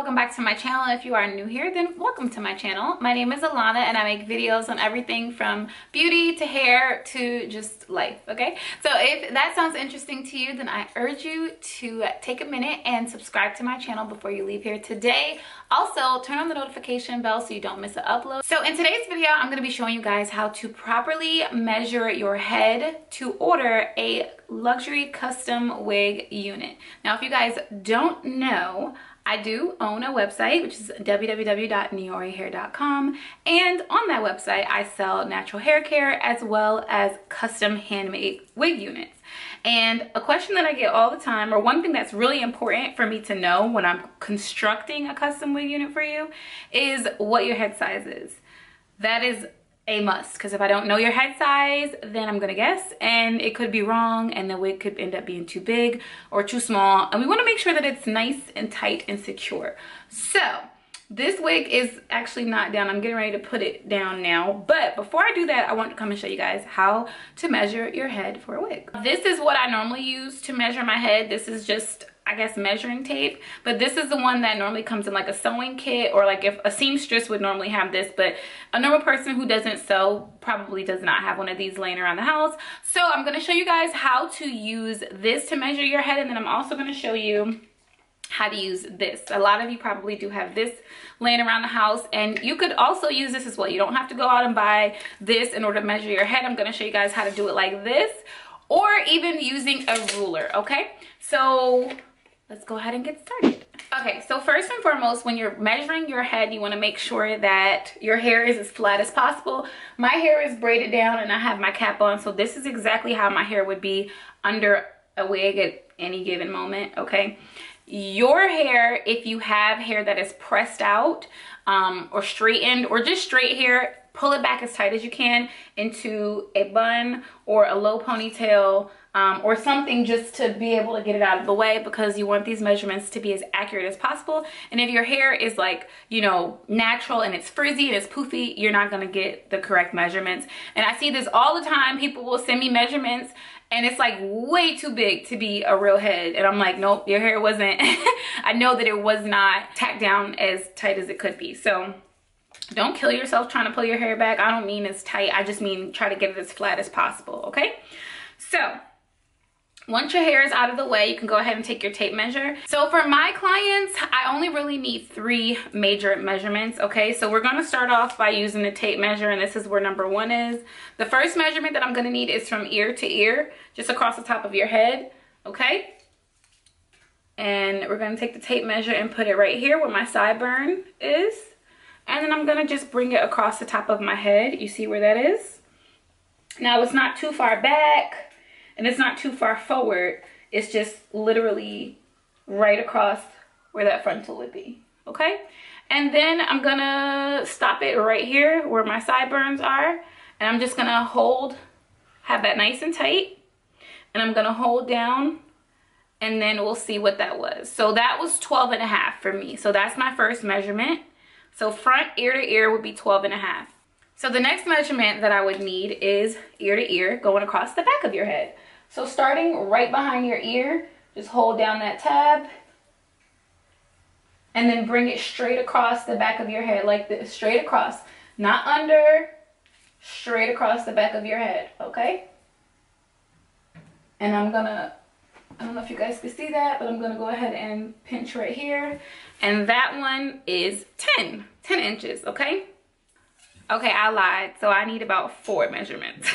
welcome back to my channel. If you are new here, then welcome to my channel. My name is Alana and I make videos on everything from beauty to hair to just life, okay? So if that sounds interesting to you, then I urge you to take a minute and subscribe to my channel before you leave here today. Also, turn on the notification bell so you don't miss an upload. So in today's video, I'm going to be showing you guys how to properly measure your head to order a luxury custom wig unit. Now, if you guys don't know, I do own a website, which is www.niorehair.com, and on that website I sell natural hair care as well as custom handmade wig units. And a question that I get all the time, or one thing that's really important for me to know when I'm constructing a custom wig unit for you, is what your head size is. That is a must, because if I don't know your head size, then I'm gonna guess and it could be wrong and the wig could end up being too big or too small, and we want to make sure that it's nice and tight and secure. So this wig is actually not down. I'm getting ready to put it down now, but before I do that, I want to come and show you guys how to measure your head for a wig. This is what I normally use to measure my head. This is just, I guess, measuring tape, but this is the one that normally comes in like a sewing kit, or like if a seamstress would normally have this, but a normal person who doesn't sew probably does not have one of these laying around the house. So I'm going to show you guys how to use this to measure your head, and then I'm also going to show you how to use this. A lot of you probably do have this laying around the house, and you could also use this as well. You don't have to go out and buy this in order to measure your head. I'm going to show you guys how to do it like this, or even using a ruler, okay? So let's go ahead and get started. Okay, so first and foremost, when you're measuring your head, you want to make sure that your hair is as flat as possible. My hair is braided down and I have my cap on, so this is exactly how my hair would be under a wig at any given moment, okay? Your hair, if you have hair that is pressed out or straightened, or just straight hair, pull it back as tight as you can into a bun or a low ponytail, or something, just to be able to get it out of the way, because you want these measurements to be as accurate as possible. And if your hair is like, you know, natural and it's frizzy and it's poofy, you're not going to get the correct measurements. And I see this all the time. People will send me measurements and it's like way too big to be a real head, and I'm like, nope, your hair wasn't I know that it was not tacked down as tight as it could be. So don't kill yourself trying to pull your hair back. I don't mean as tight, I just mean try to get it as flat as possible, okay? So once your hair is out of the way, you can go ahead and take your tape measure. So for my clients, I only really need 3 major measurements, okay? So we're gonna start off by using the tape measure, and this is where number 1 is. The first measurement that I'm gonna need is from ear to ear, just across the top of your head, okay? And we're gonna take the tape measure and put it right here where my sideburn is. And then I'm gonna just bring it across the top of my head. You see where that is? Now it's not too far back, and it's not too far forward. It's just literally right across where that frontal would be, okay? And then I'm gonna stop it right here where my sideburns are, and I'm just gonna have that nice and tight, and I'm gonna hold down, and then we'll see what that was. So that was 12.5 for me. So that's my first measurement. So front ear to ear would be 12.5. So the next measurement that I would need is ear to ear, going across the back of your head. So starting right behind your ear, just hold down that tab and then bring it straight across the back of your head, like this, straight across, not under, straight across the back of your head, okay? And I don't know if you guys can see that, but I'm gonna go ahead and pinch right here. And that one is 10 inches, okay? Okay, I lied. So I need about 4 measurements.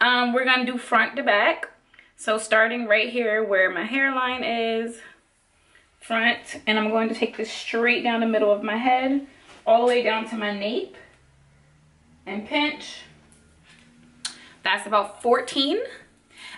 We're gonna do front to back. So starting right here where my hairline is, front, and I'm going to take this straight down the middle of my head, all the way down to my nape, and pinch. That's about 14.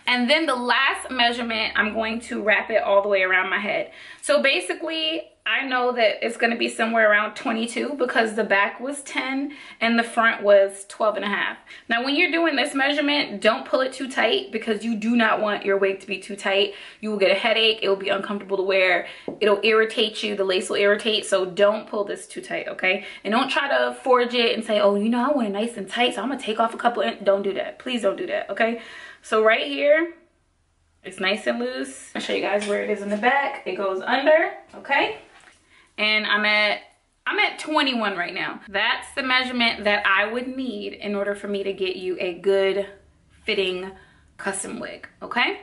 And then the last measurement, I'm going to wrap it all the way around my head. So basically, I know that it's going to be somewhere around 22, because the back was 10 and the front was 12.5. Now, when you're doing this measurement, don't pull it too tight, because you do not want your wig to be too tight. You will get a headache. It will be uncomfortable to wear. It'll irritate you. The lace will irritate. So don't pull this too tight, okay? And don't try to forge it and say, oh, you know, I want it nice and tight, so I'm going to take off a couple. Don't do that. Please don't do that, okay? So right here, it's nice and loose. I'll show you guys where it is in the back. It goes under, okay? and I'm at 21 right now. That's the measurement that I would need in order for me to get you a good fitting custom wig, okay?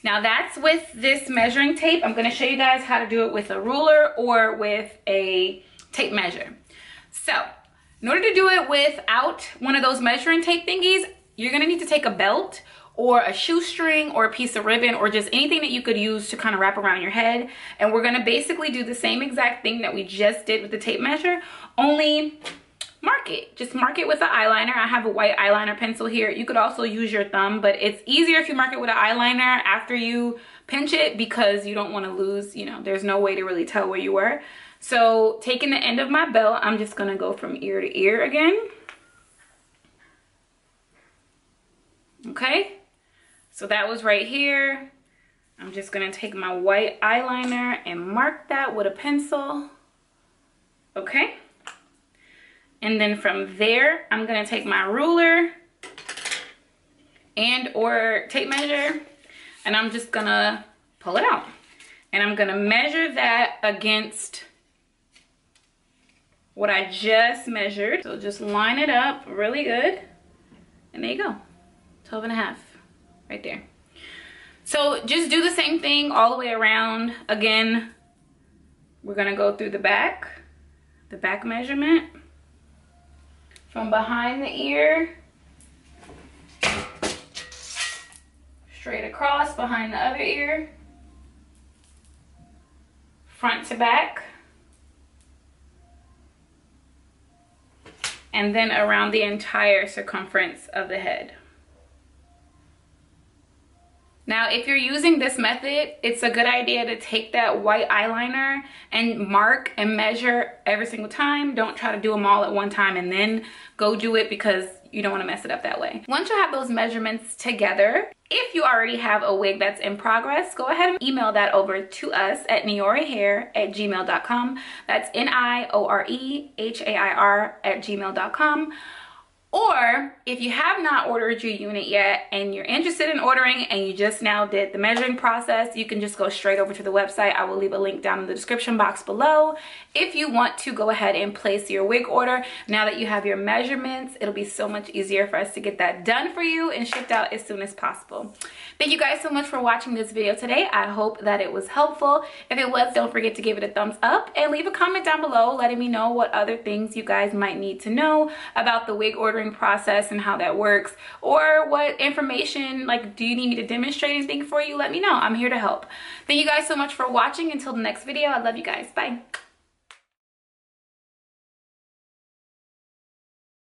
Now that's with this measuring tape. I'm gonna show you guys how to do it with a ruler or with a tape measure. So in order to do it without one of those measuring tape thingies, you're gonna need to take a belt or a shoestring or a piece of ribbon or just anything that you could use to kind of wrap around your head. And we're gonna basically do the same exact thing that we just did with the tape measure, only mark it. Just mark it with an eyeliner. I have a white eyeliner pencil here. You could also use your thumb, but it's easier if you mark it with an eyeliner after you pinch it because you don't want to lose, you know, there's no way to really tell where you were. So taking the end of my belt, I'm just gonna go from ear to ear again. Okay, so that was right here. I'm just gonna take my white eyeliner and mark that with a pencil. Okay. And then from there, I'm gonna take my ruler and or tape measure, and I'm just gonna pull it out. And I'm gonna measure that against what I just measured. So just line it up really good. And there you go, 12.5 right there. So just do the same thing all the way around. Again, we're gonna go through the back measurement. From behind the ear, straight across behind the other ear, front to back, and then around the entire circumference of the head. Now, if you're using this method, it's a good idea to take that white eyeliner and mark and measure every single time. Don't try to do them all at one time and then go do it because you don't want to mess it up that way. Once you have those measurements together, if you already have a wig that's in progress, go ahead and email that over to us at niorehair@gmail.com. That's niorehair@gmail.com. Or if you have not ordered your unit yet and you're interested in ordering and you just now did the measuring process, you can just go straight over to the website. I will leave a link down in the description box below. If you want to go ahead and place your wig order, now that you have your measurements, it'll be so much easier for us to get that done for you and shipped out as soon as possible. Thank you guys so much for watching this video today. I hope that it was helpful. If it was, don't forget to give it a thumbs up and leave a comment down below letting me know what other things you guys might need to know about the wig ordering process and how that works, or what information, like, do you need me to demonstrate anything for you? Let me know. I'm here to help. Thank you guys so much for watching. Until the next video, I love you guys. Bye.